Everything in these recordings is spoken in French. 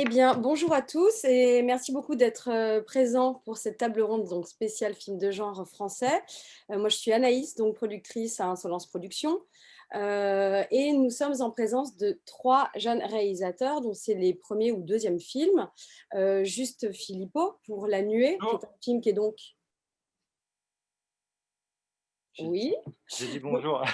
Eh bien, bonjour à tous et merci beaucoup d'être présents pour cette table ronde donc spéciale film de genre français. Moi, je suis Anaïs, donc productrice à Insolence Productions. Et nous sommes en présence de trois jeunes réalisateurs, dont c'est les premiers ou deuxièmes films. Juste Philippot pour La Nuée, qui est Bonjour. un film qui est donc... J'ai Oui. j'ai dit bonjour.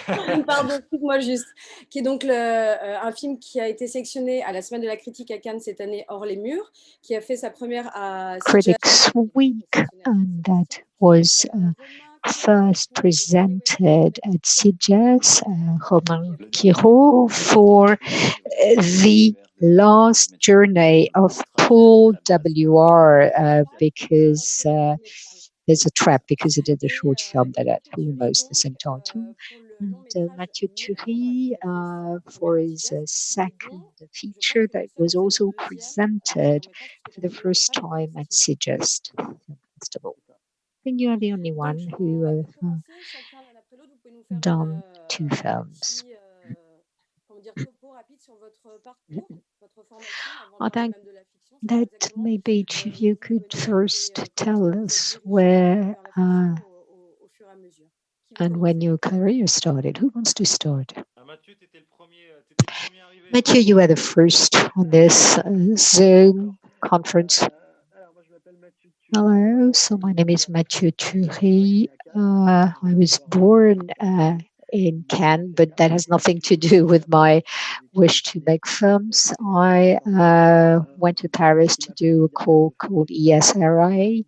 Pardon, excuse-moi juste. Qui est donc un film qui a été sélectionné à la Semaine de la critique à Cannes cette année, Hors les murs, qui a fait sa première à Sitges. Critics Week, and that was first presented at Sitges, Romain Quiraud, for the last journey of Paul W.R. Because there's a trap because he did a short film that had almost the same title. And Mathieu Turi for his second feature that was also presented for the first time at Sitges Film Festival. I think you are the only one who have done two films. I think that maybe if you could first tell us where and when your career started. Who wants to start? Mathieu, you were the first on this Zoom conference. Hello, so my name is Mathieu Turi. I was born in Cannes, but that has nothing to do with my wish to make films. I went to Paris to do a course called ESRA.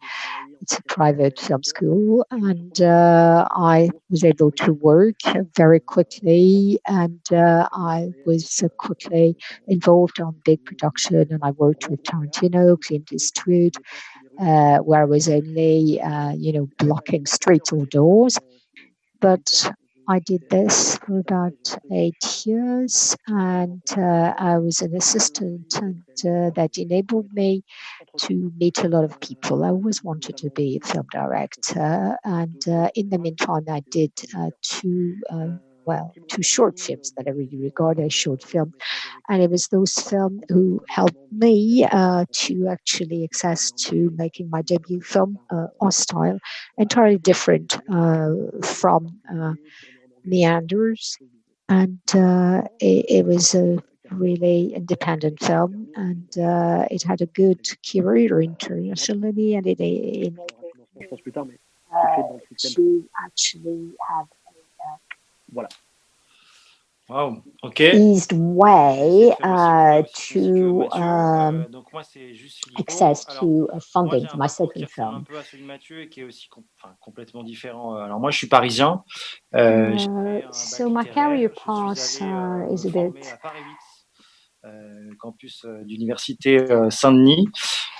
It's a private film school, and I was able to work very quickly, and I was quickly involved on big production, and I worked with Tarantino, Clint Eastwood, where I was only, blocking streets or doors. But I did this for about 8 years, and I was an assistant, and that enabled me to meet a lot of people. I always wanted to be a film director, and in the meantime, I did two short films that I really regard as short film, and it was those films who helped me to actually access to making my debut film, Hostile, entirely different from Meanders, and it was a really independent film, and it had a good career internationally, and it enabled me to actually have Wow, ok. eased way to donc moi c'est juste Philippot. access Alors, to moi funding j'ai for un my parcours qui second ressemble un film. peu à celui de Mathieu et qui est aussi complètement différent. Alors moi je suis parisien. J'ai fait un bac So my littéraire. career Je path suis allé is me a former bit. à Paris 8, campus d'université Saint-Denis.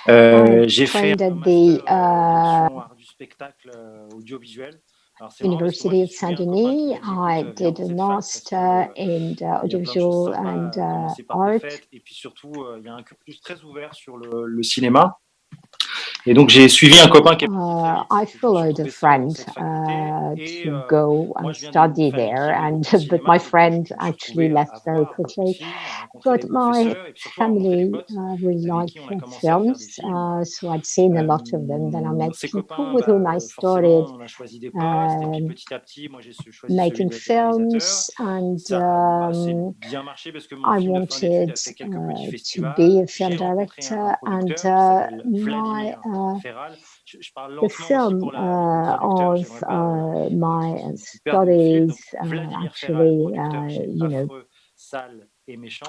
I J'ai fait trained un at the master mention art du spectacle audiovisuel. Alors c'est marrant parce que moi University j'ai of suivi un copain qui Saint-Denis. m'a dit écoute I viens did dans a cette fac parce que master in il y a plein de choses audiovisual sympas, and à commencer par des art. fêtes et puis surtout il y a un cursus très ouvert sur le cinéma. Et donc j'ai suivi un copain qui est parti très vite. I Je me suis followed a retrouvé seul dans friend cette faculté et to go moi and je viens d'une study famille there, qui aimait and beaucoup le but cinéma, my donc friend je me suis actually retrouvé left à very voir beaucoup de quickly. films, à rencontrer des But my professeurs et puis surtout à rencontrer des family potes really avec like qui on a commencé à faire des films, films. so I'd seen a lot of them. Then I met Ces people copains, with whom I forcément, started on a choisi des postes et puis petit à petit, moi j'ai choisi celui making de réalisateur. films, and Ça assez bien marché parce que mon I film de fin d'études wanted a fait quelques petits to be festivals. a film J'ai rencontré un director, and producteur qui s'appelle my Vladimir Ferral. Je parle the lentement aussi film pour le traducteur. of J'aimerais pas my qu'il perde le fil. Donc studies Vladimir Ferral, actually, producteur chez Affreux, Sale et Méchant.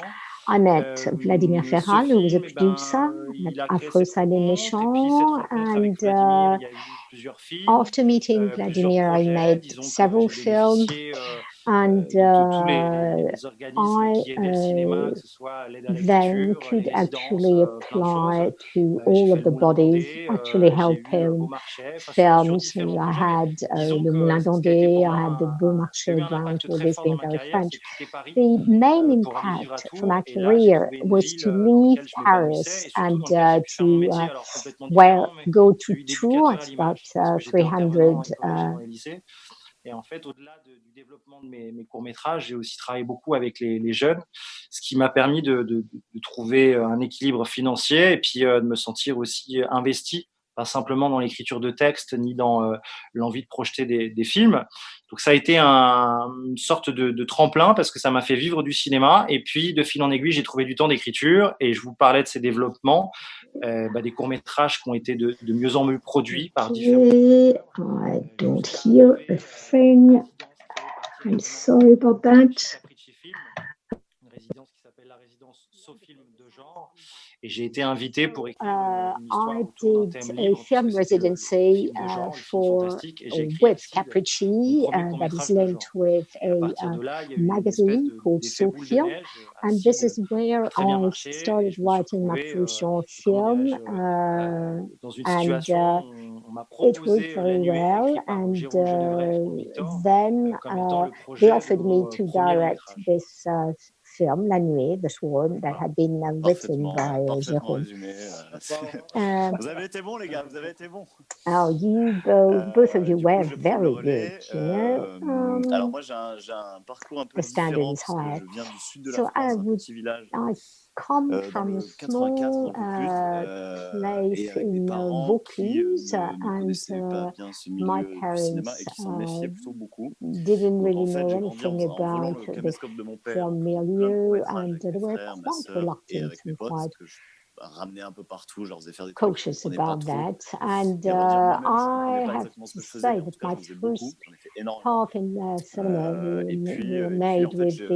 I met Vladimir Ce Ferral, who was a film, producer at il a créé Afro cette Salé rencontre et puis cette Méchant, rencontre avec and Vladimir, il y a eu plusieurs films, after meeting plusieurs Vladimir, I projets. made Disons que several j'ai films, bénéficié and de tous les organismes I qui aidaient le cinéma, que ce soit l'aide à then l'écriture, les could résidences, actually plein de choses. apply to J'ai all fait of le the Moulin bodies d'Andé, actually j'ai eu helping Beaumarchais, sur films. différents I projets, mais had disons le Moulin que ce qui a été d'Andé, pour I had the moi qui a eu Beaumarchais un grant, impact all très this fort being dans ma very carrière, French. c'est quitter Paris The main pour aller vivre à impact for Tours. my Et là, j'ai career trouvé une was ville to dans leave laquelle je m'épanouissais Paris et surtout and dans laquelle j'ai pu faire mon to métier, alors complètement where différent, mais go to celui Tours. d'éducateur à It's about l'image, parce que j'étais intervenant 300 dans les collèges et dans les lycées. Et en fait, au-delà du développement de mes courts-métrages, j'ai aussi travaillé beaucoup avec les jeunes, ce qui m'a permis de trouver un équilibre financier et puis de me sentir aussi investi, pas simplement dans l'écriture de texte ni dans l'envie de projeter des films. Donc ça a été une sorte de tremplin parce que ça m'a fait vivre du cinéma et puis de fil en aiguille, j'ai trouvé du temps d'écriture et je vous parlais de ces développements, des courts-métrages qui ont été de mieux en mieux produits par différents Okay, I don't hear a thing. I'm sorry about that. Capricci Film, une résidence qui s'appelle la résidence Sofilm de genre. Et j'ai été invité pour écrire une histoire I autour d'un did thème a libre, film parce que c'était le residency film de genre, le film for fantastique, et j'ai écrit with aussi Capricci mon premier that is court-métrage de linked genre. with Et à a partir de là, il y a eu une espèce magazine called d'effet boule de Sofilm, neige. and this Acide is where a très bien I marché et started je me suis writing my retrouvé, first short comment film, dirais-je, dans une and situation où on m'a it worked proposé very l'annuaire well. écrit par And Jérôme Genevret et Paul Victor then comme étant le they projet de offered me mon to premier long direct métrage. this film, La Nuit, The Swarm, that had been written by Parfaitement Jérôme. résumé. Vous avez été bons, les gars, vous avez été bons. Oh, you both of you Du were coup, je vais prendre le very relais. good, you know. Alors moi, j'ai un parcours un peu The standard différent is parce que high. je viens du sud de la So France, un petit village I come dans from le a 84 small en Vaucluse, et place avec des in parents qui Vaucluse, ne and connaissaient pas bien ce my milieu du cinéma et parents qui s'en méfiaient plutôt beaucoup. didn't Donc really en fait, know j'ai grandi anything en volant about le this caméscope de mon père film pour plein de milieu, courts-métrages and avec they mes were frères, ma quite sœur et reluctant avec mes and potes quite que je ramenais un peu partout, je leur faisais faire des trucs que je cautious comprenais pas about trop. that. And Et à vrai dire, moi-même, je comprenais I pas have exactement ce to que je faisais, say mais en that tout cas, my j'en faisais beaucoup, first j'en ai fait énormément. part in cinema Et were puis made en fait, with mes the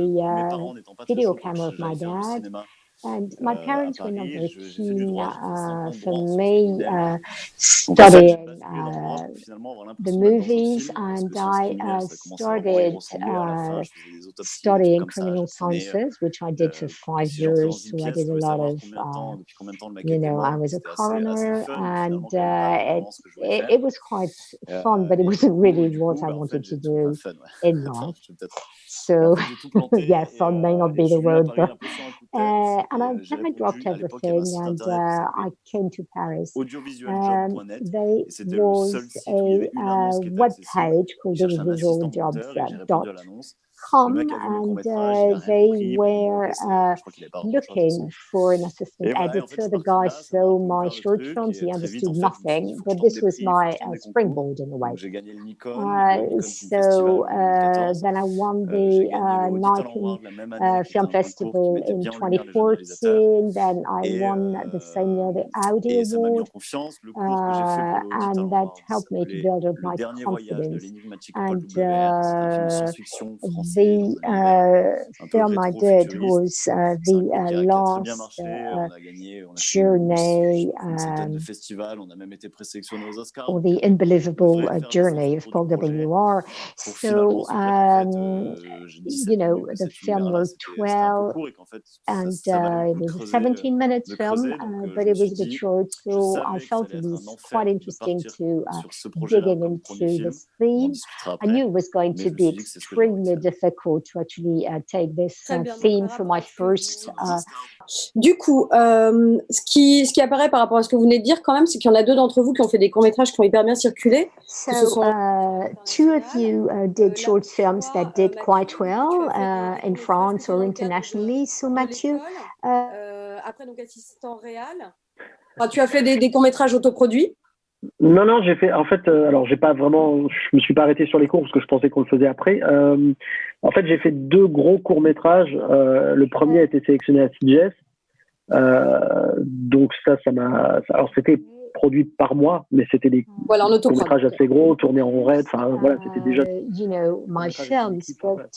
parents n'étant pas très video chauds pour que camera of my j'aille faire du dad. cinéma And my à parents were not Paris, very j'ai fait du keen droit, j'ai fait 5 ans de droit for en sciences me criminelles. Donc en fait, j'ai studying basculé dans le droit pour finalement avoir the l'impression d'être dans un movies, film, parce and que sciences I criminelles, ça commençait vraiment à y started ressembler. À la fin, je faisais des autopsies, des trucs studying comme ça, criminal j'apprenais sciences, which I did for 5 si j'entrais dans years. une So I pièce, je did a voulais lot savoir of, depuis combien de temps le mec you était know, I mort. was a C'était assez coroner, fun, and finalement, quand même pas vraiment ce que je voulais faire. it was quite fun, but it wasn't really Du what coup, I en wanted fait, to do fun, in Pardon, life. je vais peut-être. So, En fait, j'ai tout planté yeah, fun may not et be je the suis venu à word, Paris but un peu sur un coup de tête. and J'ai then I dropped répondu, à l'époque, il y avait un everything, site and internet qui s'appelait I came to Paris. audiovisualjob.net There et c'était le seul was site où il y avait une annonce qui était web accessible. page Ils called cherchaient un assistant monteur et j'ai répondu à l'annonce. Le mec a vu mes courts-métrages, il a rien they compris, mais il m'a were encaissé. Je crois qu'il n'avait pas grand-chose de toute looking façon. for an assistant Et voilà, et en fait, je editor. suis The parti de guy là, ça m'a saw un peu my ouvert le short truc films. et He très vite, understood en fait, je me suis dit, nothing, il faut que but je tente this des was prix, il faut que my je tente des concours. springboard in a way. Donc j'ai gagné le Nikon Film Festival So en 2014. then I won J'ai the gagné le Auditor Nike Award la même année, qui était Film un concours qui Festival mettait in bien en lumière les jeunes réalisateurs. 2014. Then I Et, won the same year the Audi et ça m'a mis en Award. confiance. Le cours que j'ai fait pour le Auditor And that Award helped me to s'appelait build up Le my Dernier Voyage de confidence. l'énigmatique Paul And W.R. C'était un film de science-fiction français dans un univers un peu film I did rétro-futuriste. was C'est un cours qui a très bien last marché. On a gagné, on a fait journey une centaine de festivals. On a même été présélectionné aux Oscars. or the unbelievable journey of Paul W.R. So, you know, the film worked well, and it was a 17 minutes film, but it was a bit short, so I felt it was quite interesting to digging into this theme. I knew it was going to be extremely difficult to actually take this theme for my first. Du coup, ce qui apparaît par rapport à ce que vous venez de dire quand même, c'est qu'il y en a deux d'entre vous qui ont fait des courts-métrages qui ont hyper bien circulé. So, two of you did short films that did quite well in France or internationally. So, Mathieu, après donc assistant réal. Enfin, tu as fait des courts-métrages autoproduits? Non, j'ai fait. En fait, alors j'ai pas vraiment. Je me suis pas arrêté sur les cours parce que je pensais qu'on le faisait après. En fait, j'ai fait deux gros courts métrages. Le premier a été sélectionné à CGS. Donc ça m'a. Alors c'était produit par moi, mais c'était des courts métrages assez gros, tournés en red. Enfin voilà, c'était déjà. You know, my films, but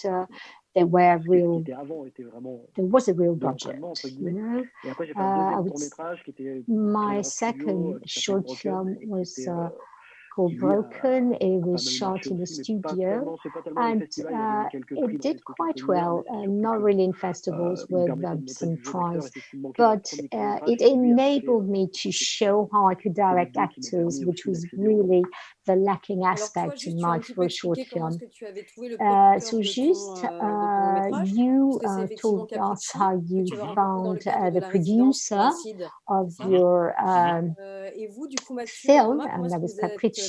they were real. There was a real budget. You know, my second short film was called Broken. It was shot in a studio, and it did quite well. Not really in festivals with some prize, but it enabled me to show how I could direct actors, which was really the lacking aspect in my first short film. So just you told us how you found the producer of your film, and that was Capricci.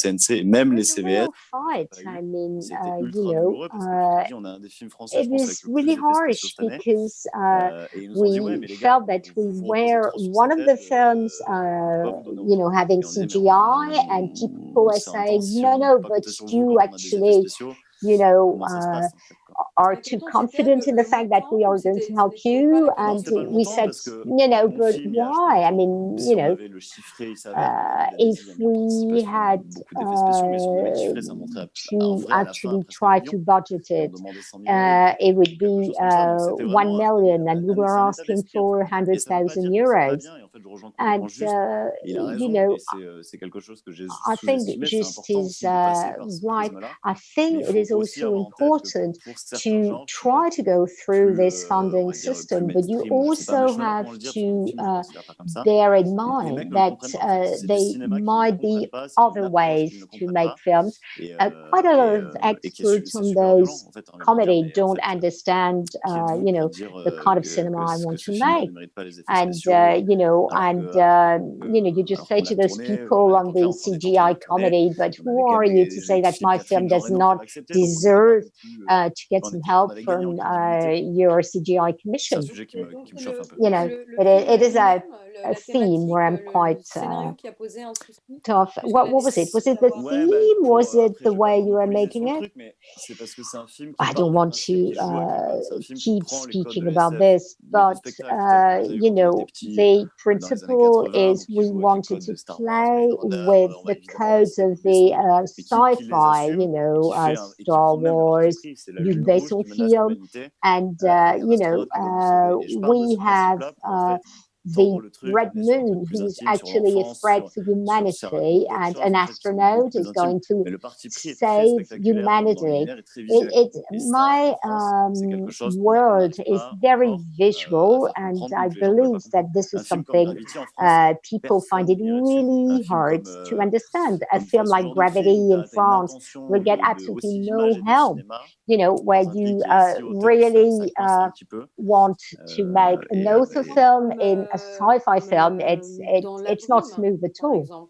CNC et même les CVS. Fight. I mean, you know, on a un des films français, it was really harsh because we felt that we were one of the films, you know, having CGI, and people were saying, no, but you actually, you know, are too confident in the fact that we are going to help you. And we said, but why? I mean, if we had to actually try to budget it, it would be 1 million, and we were asking for 100,000 euros. And, I think Just is right. I think it is also important to try to go through this funding system, but you also have to bear in mind that there might be other ways to make films. Quite a lot of experts on those comedy don't understand, the kind of cinema I want to make. And, you just say to those people on the CGI comedy, but who are you to say that my film does not deserve to get some help from your CGI commission? It is a theme where I'm quite tough. What was it? Was it the theme? Was it the way you were making it? I don't want to keep speaking about this, but the principle is we wanted to play with the codes of the sci-fi, Star Wars, Luc Besson film, and we have the Red Moon, who is actually a threat for humanity, and an astronaut is going to save humanity. My world is very visual, and I believe that this is something people find it really hard to understand. A film like Gravity in France will get absolutely no help, where you really want to make an author film in a sci-fi film, it's not smooth at all.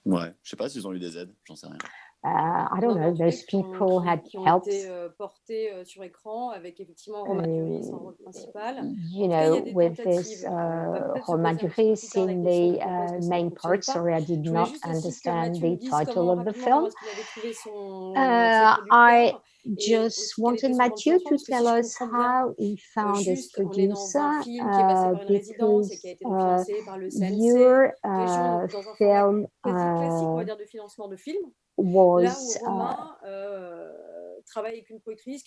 Ouais, je sais pas s'ils ont eu des aides, j'en sais rien. I don't know, those people had helped. Sur écran avec effectivement Romain Duris en rôle principal. With this Romain Duris in the main part. Sorry, I did not understand the title of the film. I just wanted Mathieu to tell us how he found his producer, because your film was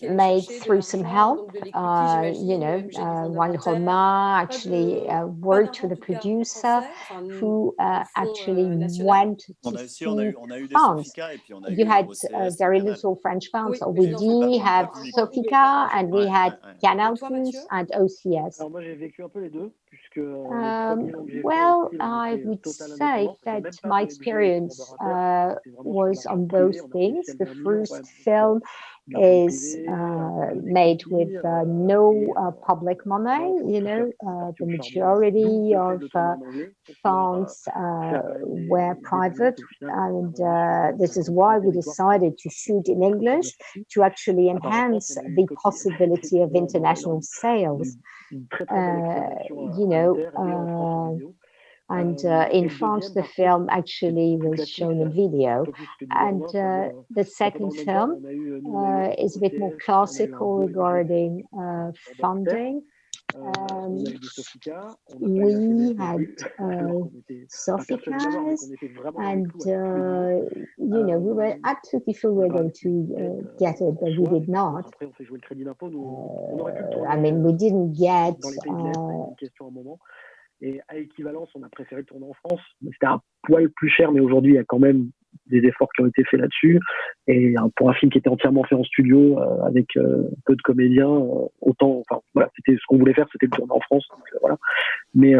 made through some help, while Romain actually worked with a producer who actually went to see France. You had very little French films. So we did have Sofica, and we had Canal Plus and OCS. Well, I would say that my experience was on both things. The first film is made with no public money. The majority of funds were private, and this is why we decided to shoot in English, to actually enhance the possibility of international sales. And in France, the film actually was shown in video. And the second film is a bit more classical regarding funding. We had Sofica's, and we were absolutely sure we were going to get it, but we did not. I mean, we didn't get. Et à équivalence, on a préféré tourner en France. C'était un poil plus cher, mais aujourd'hui, il y a quand même des efforts qui ont été faits là-dessus. Et pour un film qui était entièrement fait en studio, avec peu de comédiens, c'était ce qu'on voulait faire, c'était le tourner en France. Donc, voilà. Mais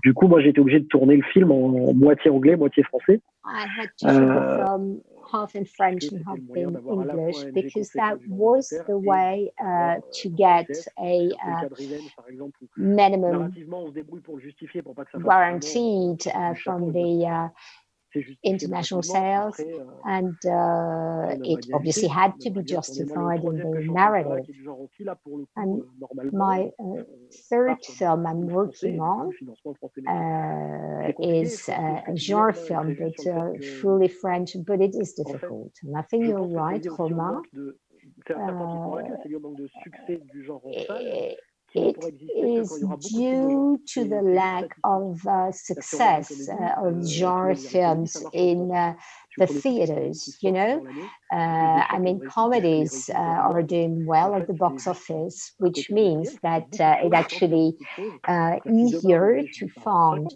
du coup, moi, j'ai été obligé de tourner le film en moitié anglais, moitié français. I had to shoot the film half in French and half in English, because that was the way to get a minimum guaranteed from the international sales, and it obviously had to be justified in the narrative. And my third film I'm working on is a genre film, but fully French, but it is difficult. And I think you're right, Romain. c'est un certain point là, c'est lié au manque de succès du genre en salle. It is due to the lack of success of genre films in the theaters, you know. I mean, comedies are doing well at the box office, which means that it actually easier to find.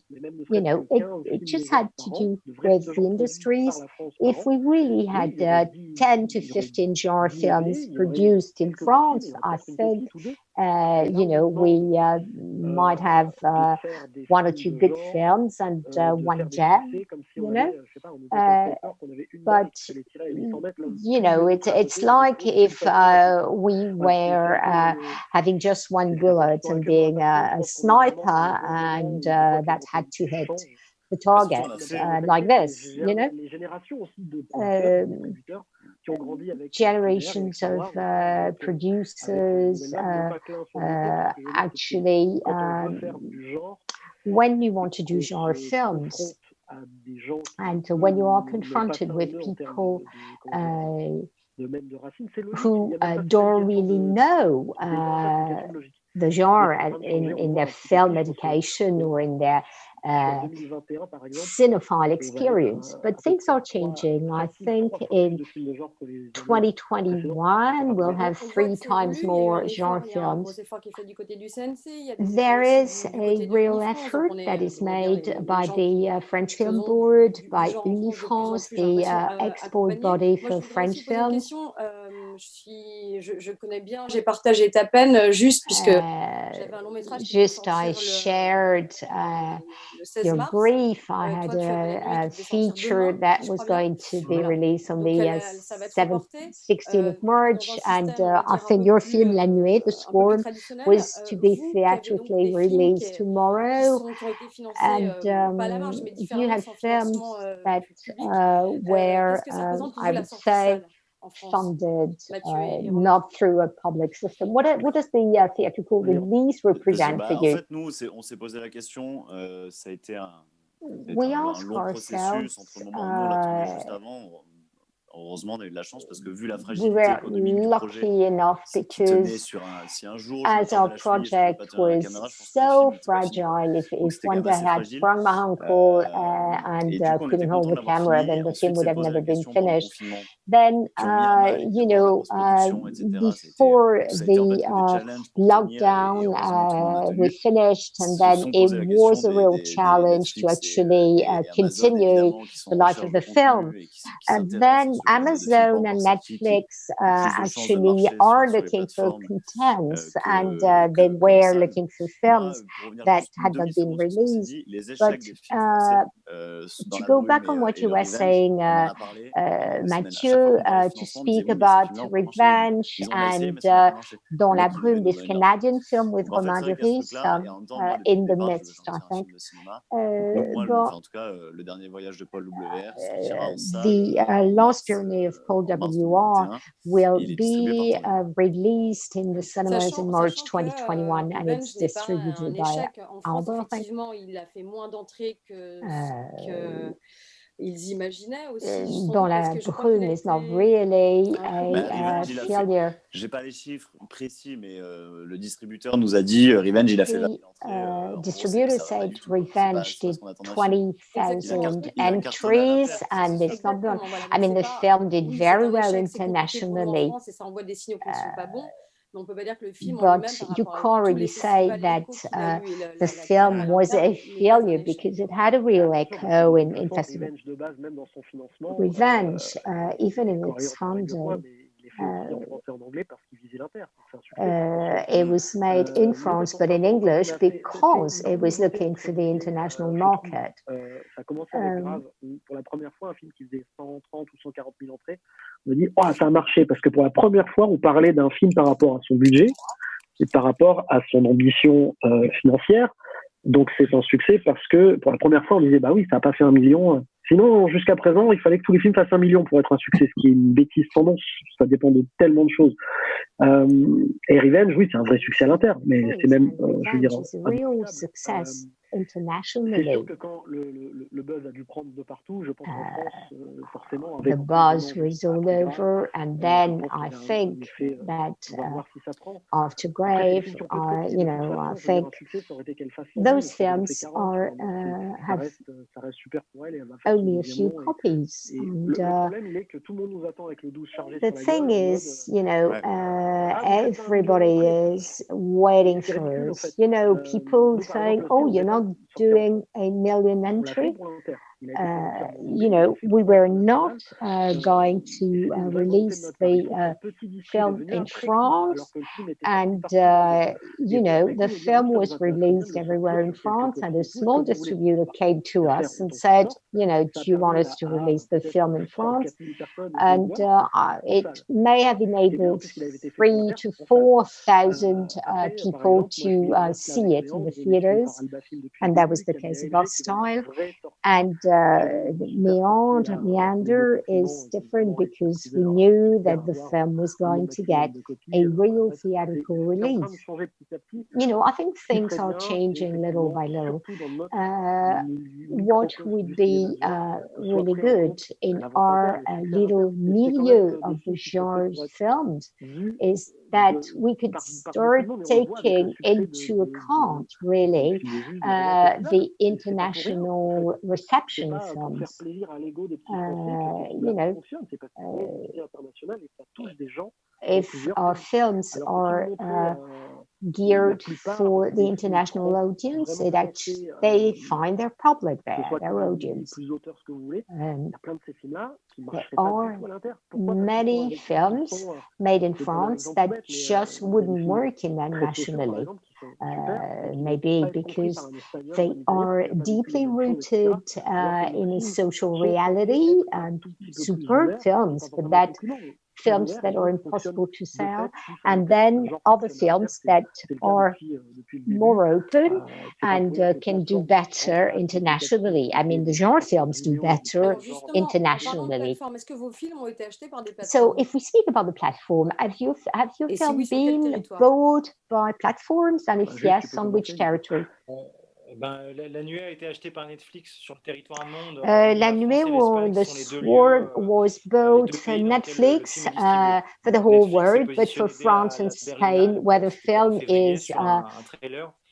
You know, it just had to do with the industries. If we really had 10 to 15 genre films produced in France, I think, you know, we might have one or two good films and one gem, you know. But you know, it's like if we were having just one bullet and being a sniper, and that had to hit the target like this, you know. Generations of producers actually, when you want to do genre films, and when you are confronted with people who don't really know the genre in their film education or in their cinephile experience. But things are changing. I think in 2021, we'll have 3 times more genre films. There is a real effort that is made by the French Film Board, by Unifrance, the export body for French films. Je connais bien, j'ai partagé ta peine juste puisque j'avais un long métrage. Just I shared your brief. I had a feature that was going to be released on the 16th of March, and I think your film La Nuée, The Swarm, was to be theatrically released tomorrow. And you have films that were, I would say, funded not through a public system. What does the theatrical release represent for you? En fait, nous, on s'est posé la question. Ça a été un long processus entre le moment où nous on l'a tourné juste avant. Heureusement, on a eu de la chance parce que vu la fragilité économique du projet, si tenait sur si un jour as our project was so fragile, if one day I had sprung my uncle and couldn't hold the camera, then the film would have never been finished. Then, you know, before the lockdown, we finished, and then it was a real challenge to actually continue the life of the film. And then Amazon and Netflix actually are looking for contents, and they were looking for films that had not been released. But to go back on what you were saying, Mathieu, to speak about Revenge and Dans la brume, this Canadian film with Romain Duris in the midst, I think. The Last Journey of Paul W.R. will be released in the cinemas in March 2021, and it's distributed by Alba, I think. Dans la brume is not really a failure. J'ai pas les chiffres précis, mais le distributeur nous a dit Revenge, il a fait. The distributor said Revenge did 20,000 entries, and it's not done. I mean, the film did very well internationally. But you can't really say that the film was a failure because it had a real echo in festival. Revenge, even in its funding, it was made in France, but in English because it was looking for the international market. Ça commence à être grave. Pour la première fois, un film qui faisait 130 ou 140 000 entrées, on a dit oh, ça a marché parce que pour la première fois, on parlait d'un film par rapport à son budget et par rapport à son ambition financière. Donc c'est un succès parce que pour la première fois, on disait bah oui, ça n'a pas fait 1 million. Sinon, jusqu'à présent, il fallait que tous les films fassent 1 million pour être un succès, ce qui est une bêtise tendance. Ça dépend de tellement de choses. Et Revenge, oui, c'est un vrai succès à l'inter, mais c'est même, je veux dire, internationally. C'est sûr que quand le buzz a dû prendre de partout, je pense qu'en France, forcément, the buzz was all over, and then I think that after Grave, you know, I think those films are have only a few copies. And the thing is, you know, everybody is waiting for us. You know, people saying, "Oh, you're not doing a million entry." You know, we were not going to release the film in France, and you know, the film was released everywhere in France, and a small distributor came to us and said, you know, do you want us to release the film in France? And it may have enabled 3,000 to 4,000 people to see it in the theaters, and that was the case of Hostile. And Meander is different because we knew that the film was going to get a real theatrical release. You know, I think things are changing little by little. What would be really good in our little milieu of the genre films is that we could start taking into account really the international reception of films. You know, if our films are geared for the international audience, it actually, they find their public there, their audience. There are many films made in France that just wouldn't work internationally. Maybe because they are deeply rooted in a social reality, and superb films, but that films that are impossible to sell, and then other films that are more open and can do better internationally. I mean, the genre films do better internationally. So if we speak about the platform, have your film been bought by platforms, and if yes, on which territory? La Nuée a été achetée par Netflix sur le territoire monde. La Nuée, The Swarm was bought for Netflix for the whole world, but for France and Spain, where the film is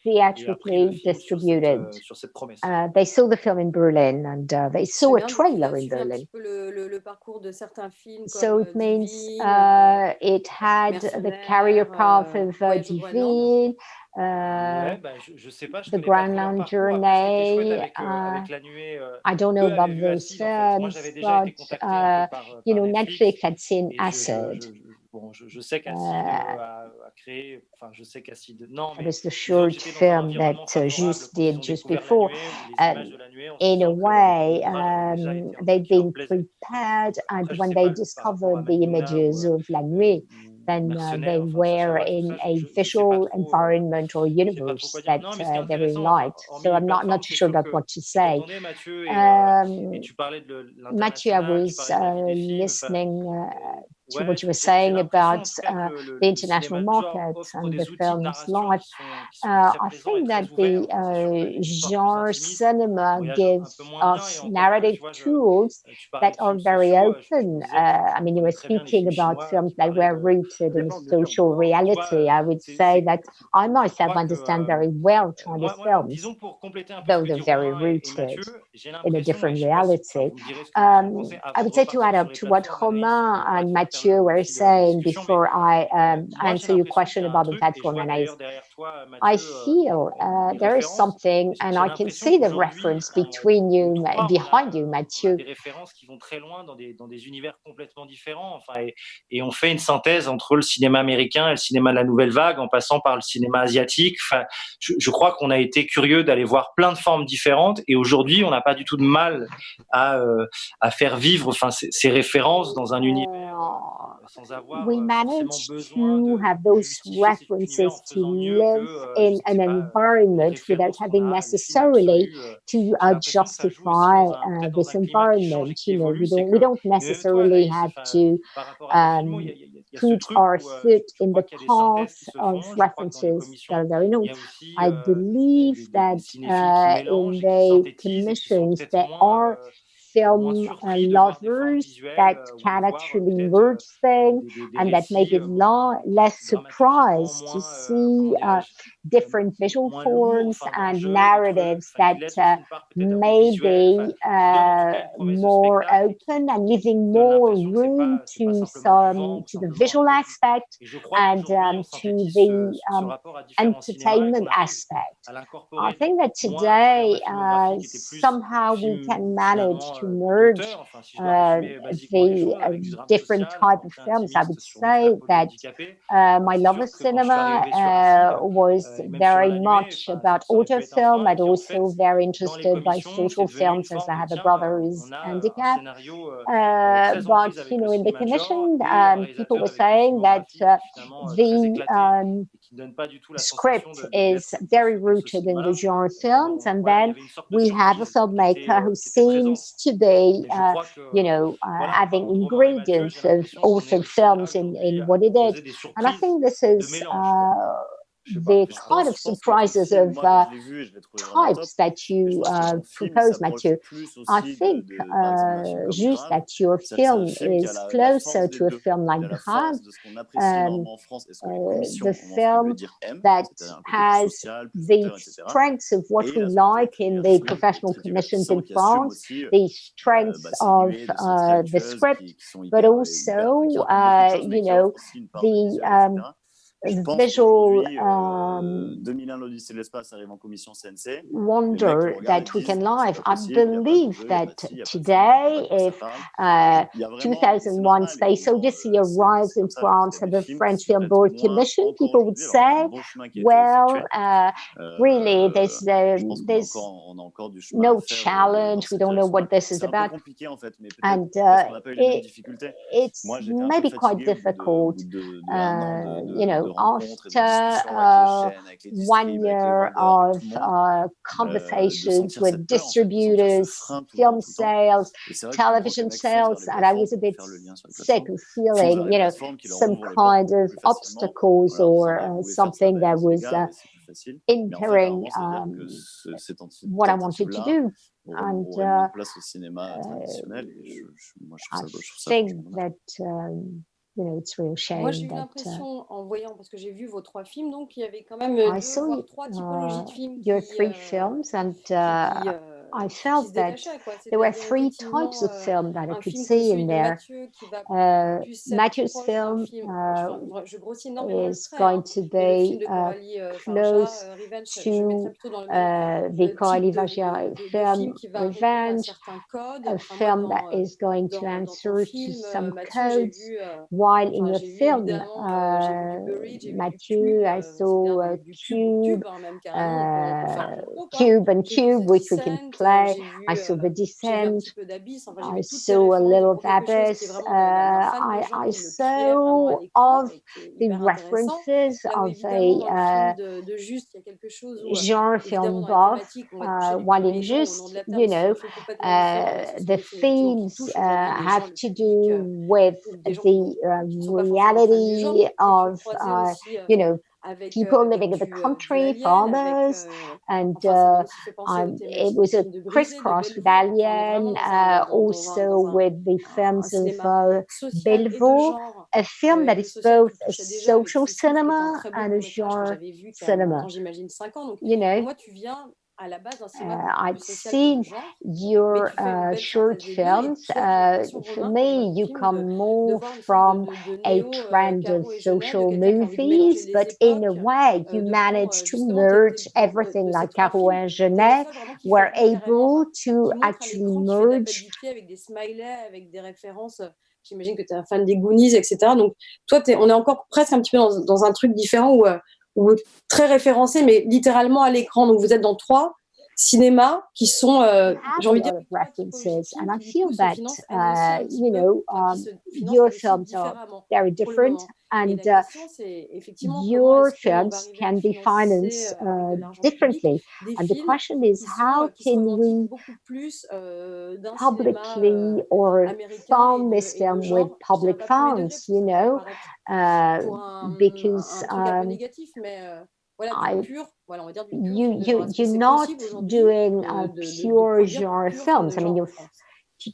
theatrically distributed. They saw the film in Berlin, and they saw a trailer in Berlin. So it means it had the career path of Divine, the Grandland Journey. I don't know about those films, but you know, Netflix had seen Acid. Bon, je sais qu'Acide a créé, enfin, je sais qu'Acide, non, mais it was the short film that Just did just before. In a way, they'd been prepared, and when they discovered the images of La Nuit, then they were in a visual environment or universe that they really liked. So I'm not too sure about what to say. Mathieu, I was listening to what you were saying about the international market and the film's life. I think that the genre cinema gives us narrative tools that are very open. I mean, you were speaking about films that were rooted in social reality. I would say that I myself understand very well Chinese films, though they're very rooted in a different reality. I would say, to add up to what Romain and Mathieu were saying before I answer your question about the platform, and I feel there is something, and I can see the reference between you, behind you, Mathieu. Des références qui vont très loin dans des univers complètement différents. Enfin, et on fait une synthèse entre le cinéma américain et le cinéma de la nouvelle vague, en passant par le cinéma asiatique. Enfin, je crois qu'on a été curieux d'aller voir plein de formes différentes, et aujourd'hui, on n'a pas du tout de mal à faire vivre, enfin, ces références dans un univers sans avoir we managed to have those references to live in an environment without having necessarily to justify this environment. You know, we don't necessarily have to put our foot in the path of references that are there. You know, I believe that in the commissions there are film lovers that can actually merge things and that make it less surprised to see different visual forms and narratives that may be more open and leaving more room to the visual aspect and to the entertainment aspect. I think that today somehow we can manage to merge the different type of films. I would say that my love of cinema was very much about auteur film and also very interested by social films, as I have a brother who's handicapped. But, you know, in the commission, people were saying that the script is very rooted in the genre films, and then we have a filmmaker who seems to be, you know, having ingredients of also films in what he did. And I think this is the kind of surprises of types that you propose, Mathieu. I think just that your film is closer to a film like Grave, the film that has the strengths of what we like in the professional commissions in France, the strengths of the script, but also, you know, the visual wonder that we can live. I believe that today, if 2001 Space Odyssey arrives in France at the French Film Board Commission, people would say, well, really, there's no challenge. We don't know what this is about. And it's maybe quite difficult, you know, after 1 year of conversations with distributors, film sales, television sales, and I was a bit sick of feeling, you know, some kind of obstacles or something that was impairing what I wanted to do. And I think that you know, it's real shame. Moi, j'ai eu l'impression, en voyant, parce que j'ai vu vos 3 films, donc il y avait quand même 2 voire 3 typologies de films your 3 films, and I felt that there were 3 types of film that I could see in there. Mathieu's film is going to be close to the Coralie Vagia film, Revenge, a film that is going to answer to some codes, while in your film, Mathieu, I saw Cube and Cube, which we can play. I saw The Descent. I saw a little of Abyss. I saw of the references of a genre film buff, while in Juste, you know, the themes have to do with the reality of, you know, people living in the country, farmers, and it was a crisscross with Alien, also with the films of Bellevaux, a film that is both a social cinema and a genre cinema. You know, I'd seen your short films. For me, you come more from a trend of social movies, but in a way, you managed to merge everything, like Caro and Genet were able to actually merge. J'imagine que tu es un fan des Goonies, etc. Donc, toi, on est encore presque un petit peu dans un truc différent où très référencé, mais littéralement à l'écran. Donc, vous êtes dans 3 cinéma qui sont, j'ai envie de dire, references, and I feel that your films are very different, and your films can be financed differently. And the question is, how can we publicly or fund this film with public funds? Because you're not doing pure genre films. I mean,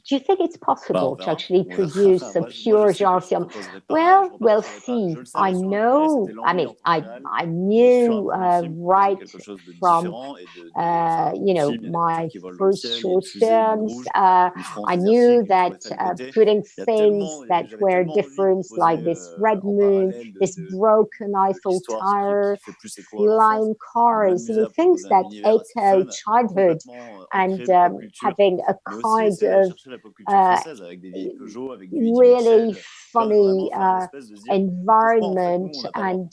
do you think it's possible to actually produce a pure genre film? Well, we'll see. I know. I mean, I knew right from my first short films. I knew that putting things that were different, like this red moon, this broken Eiffel Tower, flying cars, things that echo childhood, and having a kind of really funny environment, and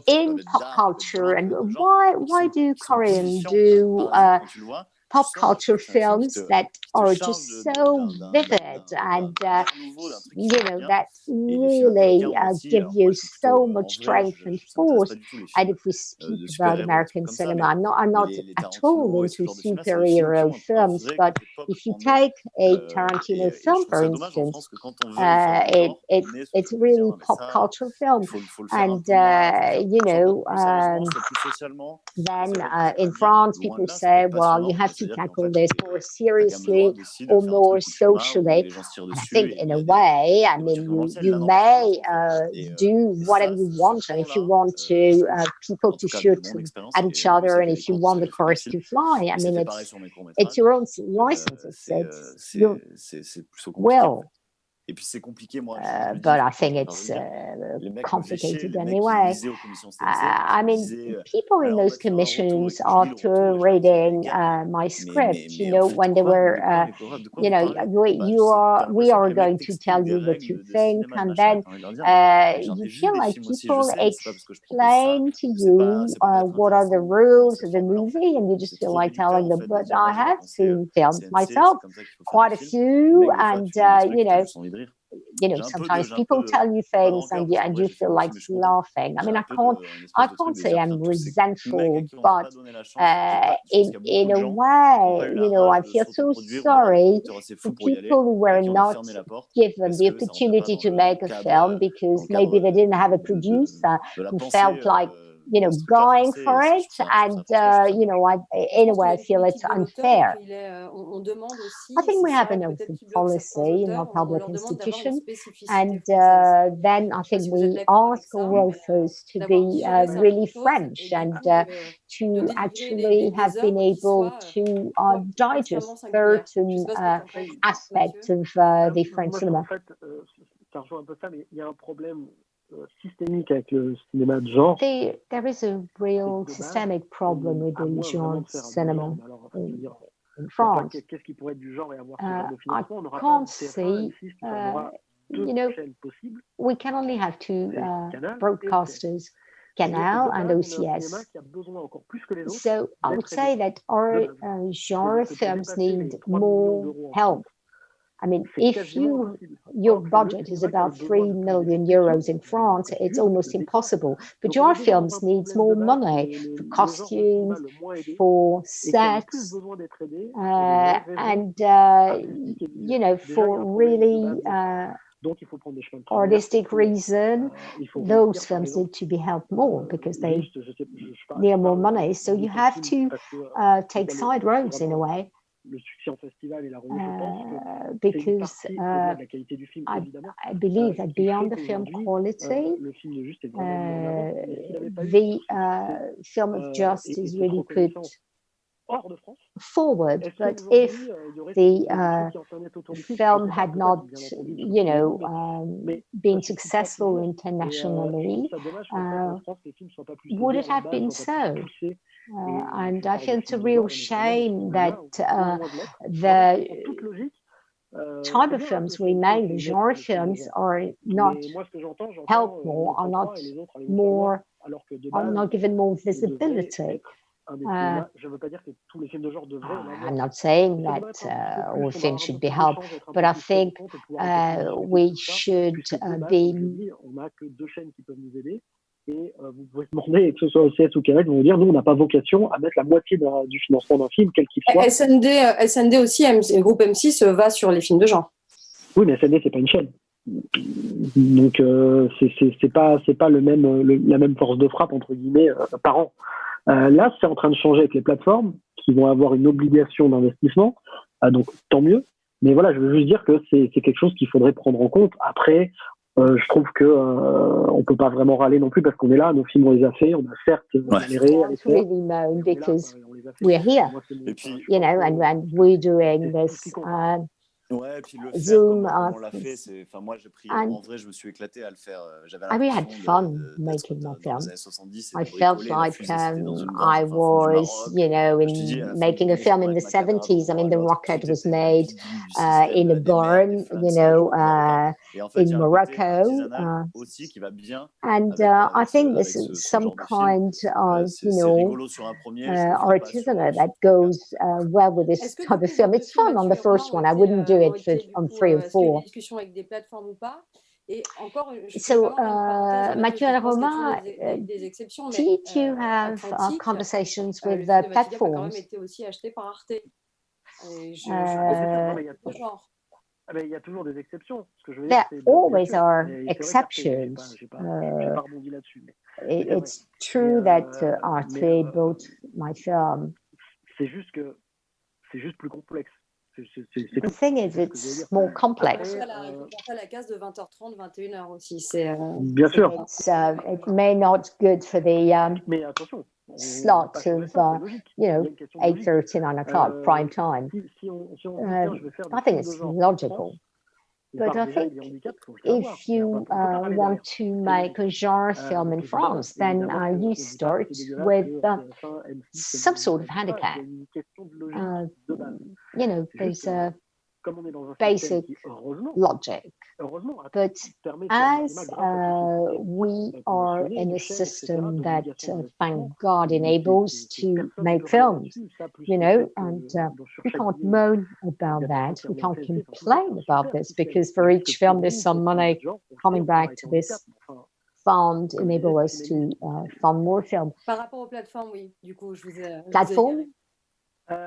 in pop culture. And why do Koreans do pop culture films that are just so vivid, and that really give you so much strength and force? And if we speak about American cinema, I'm not at all into superhero films, but if you take a Tarantino film, for instance, it's really pop culture film, and then in France, people say, well, you have to tackle this more seriously or more socially. And I think, in a way, I mean, you may do whatever you want, and if you want to people to shoot at each other, and if you want the cars to fly, I mean, it's your own license. It's your will. But I think it's complicated anyway. I mean, people in those commissions, after reading my script, when they were, we are going to tell you what you think, and then you feel like people explain to you what are the rules of the movie, and you just feel like telling them, but I have seen films myself, quite a few, and sometimes people tell you things, and you feel like laughing. I mean, I can't say I'm resentful, but in a way, I feel so sorry for people who were not given the opportunity to make a film because maybe they didn't have a producer who felt like going for it, and in a way I feel it's unfair. I think we have an open policy in our public institution, and then I think we ask our authors to be really French, and to actually have been able to digest certain aspects of the French cinema. Systémique avec le cinéma de genre. There is a real systemic problem with the genre cinema in France. Qu'est-ce qui pourrait être du genre et avoir ce genre de financement? I can't see, we can only have two broadcasters, Canal and OCS. So I would say that our genre films need more help. I mean, if your budget is about 3 million euros in France, it's almost impossible. But your films needs more money for costumes, for sets, and for really artistic reason, those films need to be helped more because they need more money. So you have to take side roads in a way. Because I believe that beyond the film quality, the film of just is really put forward. But if the film had not, been successful internationally, would it have been so? And I feel it's a real shame that the type of films we make, the genre films, are not helped more, are not more alors que de are base, not given more ça devrait visibility. être un des cinémas. Je ne veux pas dire que tous les films de genre devraient I'm not saying ça that devrait être un petit peu plus, all on devrait films avoir should un be peu plus helped, d'échanges, être un but peu I plus think compétents et pouvoir un peu plus discuter we de tout ça, should puisque de base, be. comme je dis, on n'a que 2 chaînes qui peuvent nous aider. Et vous pouvez demander, que ce soit OCS ou Canal, ils vont vous dire, nous, on n'a pas vocation à mettre la moitié du financement d'un film, quel qu'il soit. SND aussi, groupe M6 va sur les films de genre. Oui, mais SND, c'est pas une chaîne. Donc, c'est pas la même force de frappe, entre guillemets, par an. Là, c'est en train de changer avec les plateformes qui vont avoir une obligation d'investissement. Donc, tant mieux. Mais voilà, je veux juste dire que c'est quelque chose qu'il faudrait prendre en compte. Après, je trouve que on peut pas vraiment râler non plus parce qu'on est là, nos films on les a fait, on a certes galéré à les faire. Really moan because we're here, Et puis, you know, and we're doing this ouais, et puis le faire Zoom. comme on l'a fait, enfin moi j'ai pris, en vrai je me suis éclaté à le faire. J'avais I really had fun making my film. I felt like I was, you know, making a film in the 70s. I mean, the rocket was made in a barn, you know, in Morocco. And I think this is some kind of, you know, artisanal that goes well with this type of film. It's fun on the first one. I wouldn't do it on 3 or 4. So, Mathieu and Romain, did you have conversations with the platforms? Il y a toujours des exceptions. Ce que je veux dire, there always are exceptions. It's true that Arte bought my film. C'est juste plus complexe. The thing is, it's more complex. À la case de 20h30, 21h aussi. Bien sûr. It may not good for the mais attention, slot of, you know, 8:30, 9 o'clock, prime time. I think it's logical. But I think if you want to make a genre film in France, then you start with some sort of handicap. You know, there's a basic logic. But as we are in a system that, thank God, enables to make films, you know, and we can't moan about that. We can't complain about this because for each film, there's some money coming back to this fund, enable us to fund more films. Par rapport aux plateformes, oui. Du coup, je vous ai... Plateforme?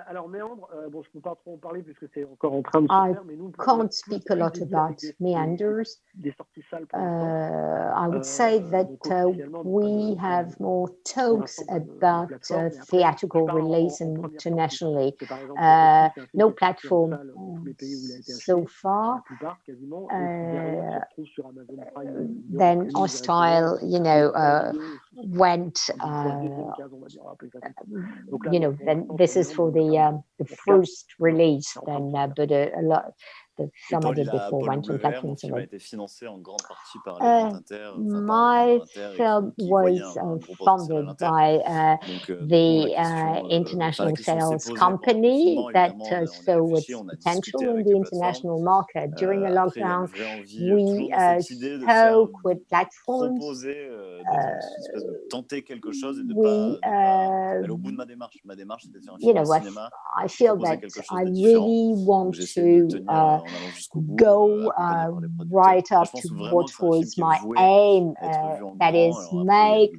Alors, Méandre, bon, je ne peux pas trop en parler puisque c'est encore en train de se faire, mais nous, I can't speak a lot about Meanders. Des sorties salles I would say that we have more talks about theatrical release internationally. No platform so far. Then Hostile, you know, went, you know, then this is for the first release, then, but a lot. The film I did before went on platforms. My film was funded by the International Sales Company that saw its potential in the international market. During the lockdown, we spoke with platforms. You know, I feel that I really want to go right up to what was my aim, that is make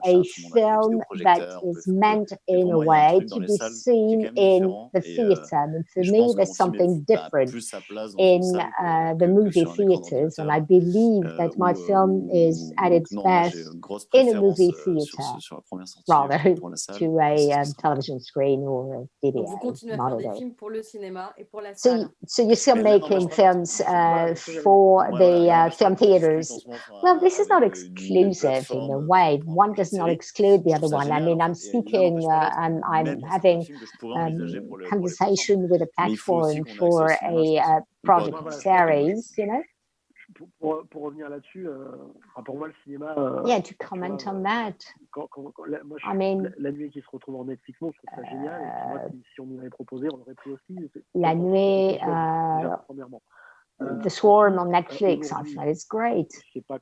a film that is meant in a way to be seen in the theatre. And for me, there's something different in the movie theatres, and I believe that my film is at its best in a movie theatre rather to a television screen or a video. Donc vous continuez à faire des films pour le cinéma et pour la salle. So you're still making films for the film theaters. Well, this is not exclusive in a way. One does not exclude the other one. I mean, I'm speaking, I'm having conversation with a platform for a project series, you know. Pour revenir là-dessus, pour moi, le cinéma. Yeah, to comment on that. Moi, I mean, la nuit qui se retrouve en Netflix, moi, je trouve ça génial. Et moi, si on nous l'avait proposé, on aurait pris aussi. La nuit. Premièrement. The Swarm on Netflix, I thought it's great.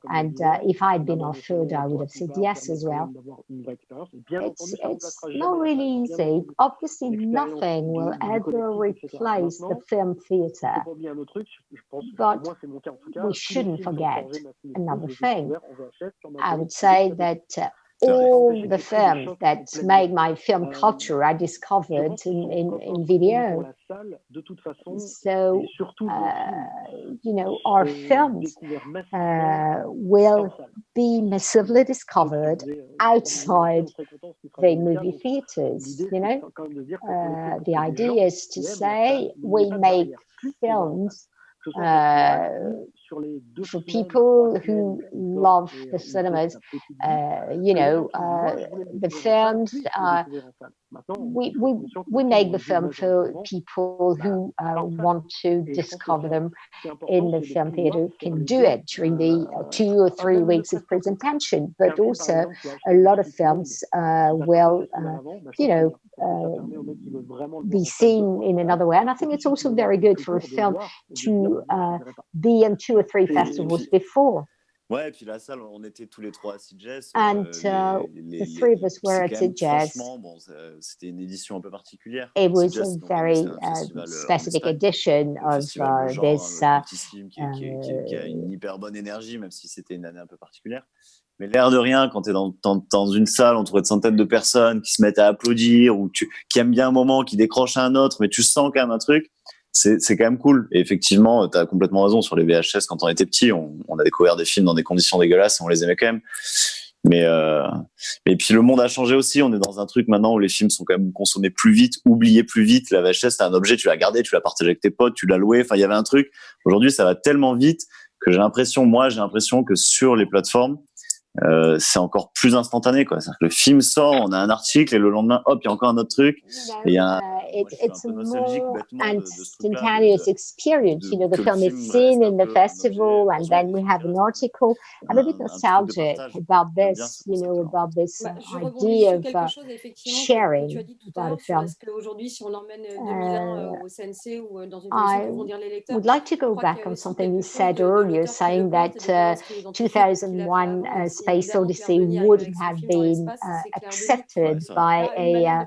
And if I had been offered, I would have said yes as well. It's not really easy. Obviously, nothing will ever replace the film theatre. But we shouldn't forget another thing. I would say that all the films that made my film culture I discovered in video. So, our films will be massively discovered outside the movie theaters. The idea is to say we make films for people who love the cinemas, the films, we make the film for people who want to discover them in the film theater, can do it during the 2 or 3 weeks of presentation, but also a lot of films will, be seen in another way. And I think it's also very good for a film to be in 2 or 3 festivals before. Ouais, et puis la salle, on était tous les 3 à Sitges. And the 3 of us were at Sitges. Bon, c'était une édition un peu particulière. It was a very specific edition of this. Qui a une hyper bonne énergie, même si c'était une année un peu particulière. Mais l'air de rien, quand tu es dans une salle entourée de centaines de personnes qui se mettent à applaudir ou qui aiment bien un moment, qui décrochent à un autre, mais tu sens quand même un truc, c'est quand même cool. Et effectivement, tu as complètement raison, sur les VHS, quand on était petit, on a découvert des films dans des conditions dégueulasses et on les aimait quand même. Mais puis le monde a changé aussi, on est dans un truc maintenant où les films sont quand même consommés plus vite, oubliés plus vite. La VHS, c'est un objet, tu l'as gardé, tu l'as partagé avec tes potes, tu l'as loué, enfin il y avait un truc. Aujourd'hui, ça va tellement vite que j'ai l'impression que sur les plateformes, c'est encore plus instantané, quoi. C'est-à-dire que le film sort, on a un article et le lendemain, hop, il y a encore un autre truc. Et il y a it's a more instantaneous experience. The film is seen in the festival, and then we have an article. I'm a bit nostalgic about this, about this idea of sharing about a film. I would like to go back on something you said earlier, saying that 2001 Space Odyssey wouldn't have been accepted by a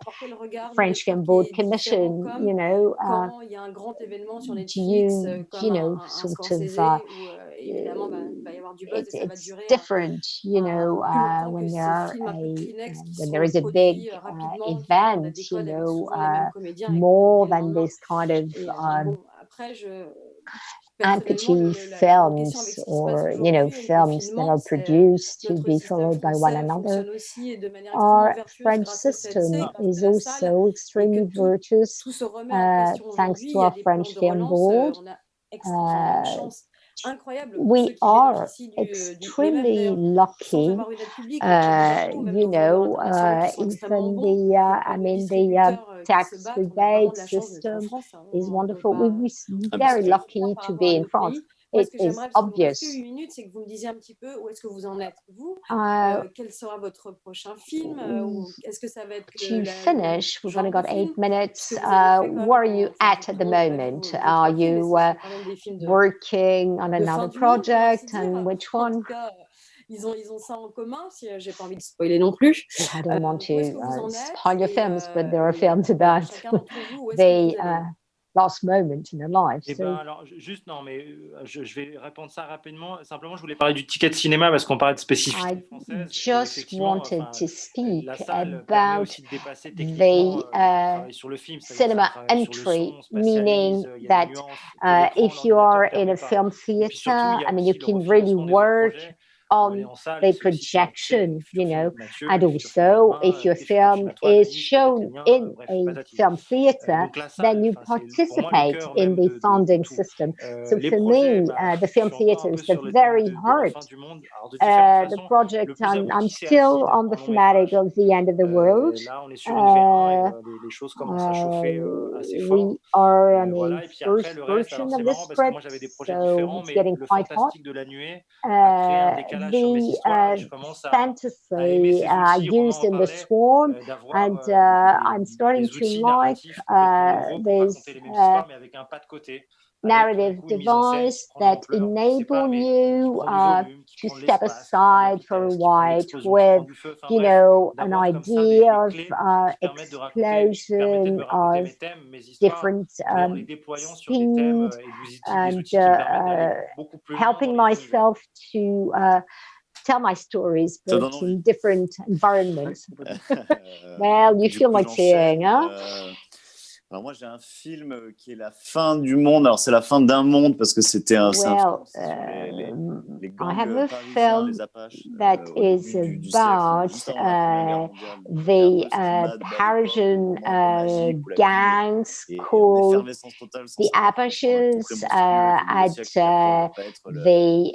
French-Gamboa commission, it's different, when there is a big event, more than this kind of amputee films or films that are produced to be followed by one another. Our French system is also extremely virtuous thanks to our French Film Board. We are extremely lucky, even the tax rebate system is wonderful. We're very lucky to be in France. It is obvious. To finish, we've only got 8 minutes. Where are you at the moment? Are you working on another project, and which one? Ils ont ça en commun, si j'ai pas envie de spoiler non plus. I don't want to spoil your films, but there are films about the last moment in their lives. Alors, juste, non, mais je vais répondre ça rapidement. Simplement, je voulais parler du ticket de cinéma parce qu'on parlait de spécificité française. I just wanted to speak about the cinema entry, meaning that if you are in a film theater, you can really work on the projection, and also if your film is shown in a film theater, then you participate in the funding system. So for me, the film theater is the very heart. The project, I'm still on the thematic of the end of the world. We are on the first version of the script, so it's getting quite hot. The fantasy used in the Swarm, and I'm starting to like this narrative device that enable you to step aside for a while with, you know, an idea of explosion of different speed and helping myself to tell my stories, but in different environments. Well, you feel like saying, huh? Alors moi, j'ai un film qui est la fin du monde. Alors c'est la fin d'un monde parce que c'était un well, les gangs I have a parisiens, film les Apaches, that au is début du about siècle, juste avant la Première Guerre mondiale. the Parisian gangs called the Apaches at the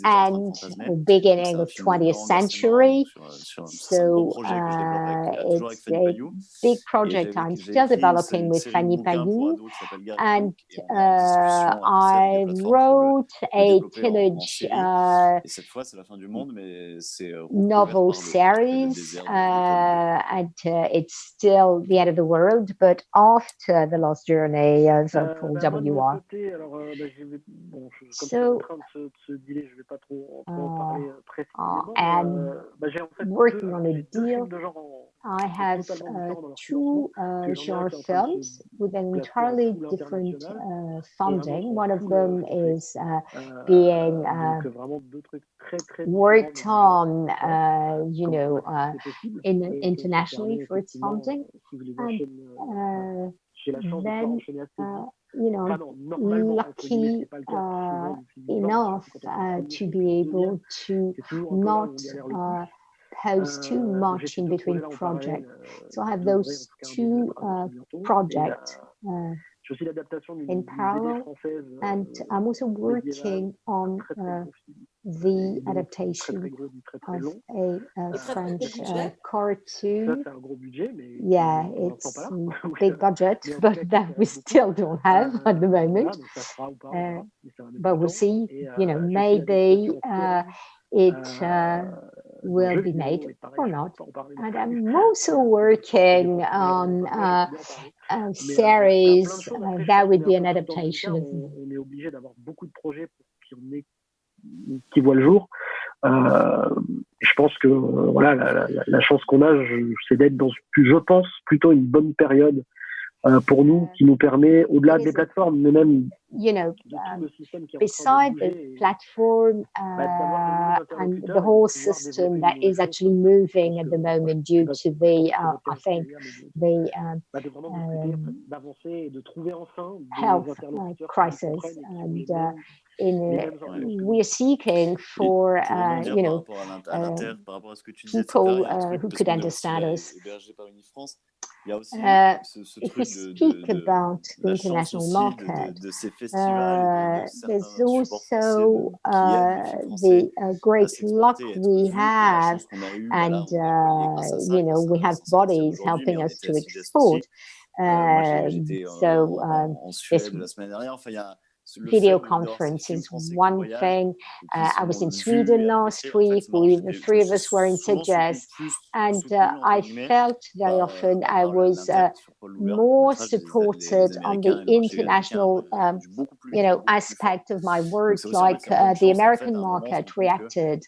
end or beginning of 20th century. So it's a big project I'm still developing with Fanny Payou, and I wrote a teenage novel series, and it's still the end of the world, but after the last journey of Paul W.R. So, and working on a deal, I have two genre films with an entirely different funding. One of them is being worked on, you know, internationally for its funding. And then, you know, lucky enough to be able to not pose too much in between projects. So I have those two projects in parallel, and I'm also working on the adaptation of a French cartoon. Yeah, it's a big budget, but that we still don't have at the moment. But we'll see, you know, maybe it will be made or not. And I'm also working on a series that would be an adaptation of qui voit le jour. Je pense que voilà, la chance qu'on a, c'est d'être dans, je pense, plutôt une bonne période pour nous, qui nous permet, au-delà des plateformes, mais même you know, beside the platform and the whole system that is actually moving at the moment due to the, I think, the health crisis, and we're seeking for, you know, people who could understand us. If we speak about the international market, there's also the great luck we have, and you know, we have bodies helping us to export. So video conference is one thing. I was in Sweden last week. The three of us were in Sitges, and I felt very often I was more supported on the international, you know, aspect of my work. Like the American market reacted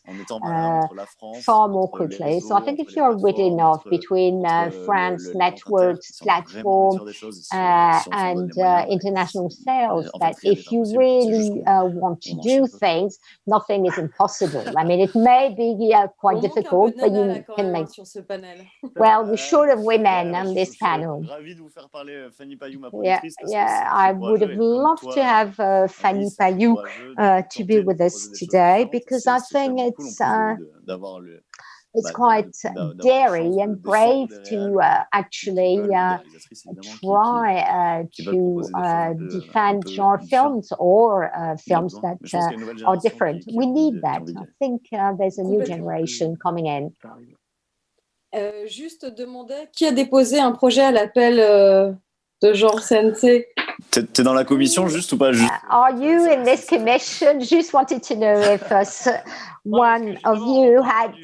far more quickly. So I think if you're good enough between France networks, platform, and international sales, that if you really want to do things, nothing is impossible. I mean, it may be quite difficult, but you can make. Well, we're short of women on this panel. Yeah, I would have loved to have Fanny Payou to be with us today, because I think it's quite daring and brave to actually try to defend genre films or films that are different. We need that. I think there's a new generation coming in. Juste demander qui a déposé un projet à l'appel de genre CNC. T'es dans la commission juste ou pas juste? Are you in this commission? Just wanted to know if one of you had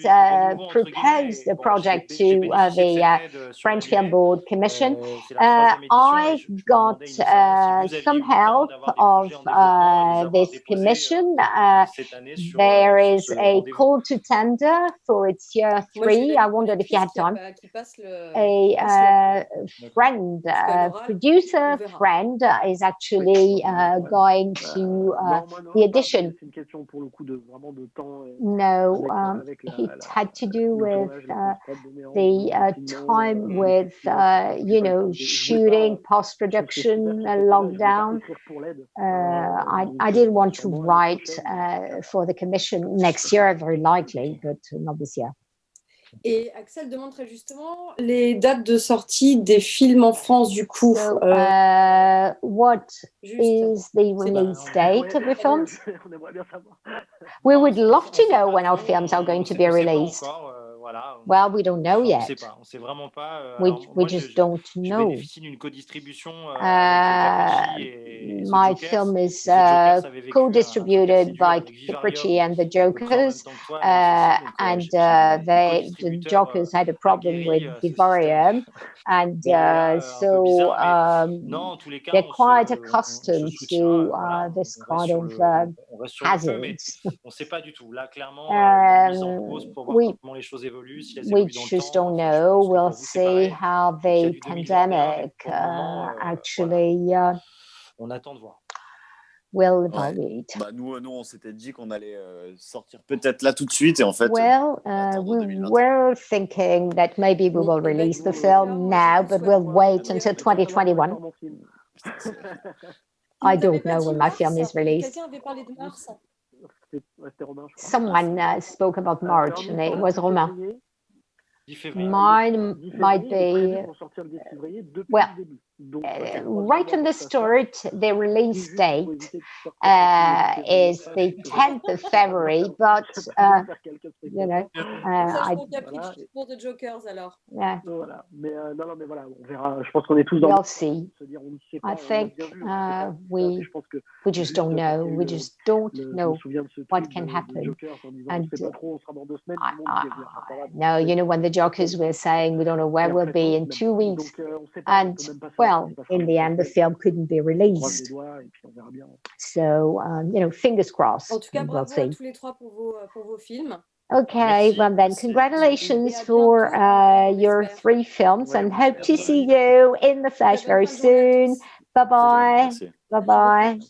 proposed the project to the French Film Board Commission. I got some help of this commission. There is a call to tender for its year 3. I wondered if you had time. A friend, producer friend, is actually going to the audition. No, it had to do with the time with, you know, shooting, post-production, lockdown. I didn't want to write for the commission next year, very likely, but not this year. Et Axel demande très justement les dates de sortie des films en France, du coup. So, what is the release date of the films? We would love to know when our films are going to be released. Well, we don't know yet. We just don't know. My film is co-distributed by Capricci and the Jokers, and the Jokers had a problem with Vivarium, and so they're quite accustomed to this kind of hazards. We just don't know. We'll see how the pandemic actually will evaluate. Bah, nous, on s'était dit qu'on allait sortir peut-être là tout de suite, et en fait. Well, we were thinking that maybe we will release the film now, but we'll wait until 2021. I don't know when my film is released. Someone spoke about March, and it was Romain. Mine might be, well, right on the start, the release date is the 10th of February, but, you know, pour The Jokers, alors. Yeah. Voilà. Mais non, mais voilà, on verra. Je pense qu'on est tous dans we'll see. I think we just don't know. We just don't know what can happen. And no, you know, when the Jokers were saying we don't know where we'll be in 2 weeks, and well, in the end, the film couldn't be released. So, you know, fingers crossed. En tout cas, we'll bravo see. à tous les trois pour vos films. Okay, well then, congratulations for your 3 films, and hope to see you in the flesh very soon. Bye-bye. Bye-bye.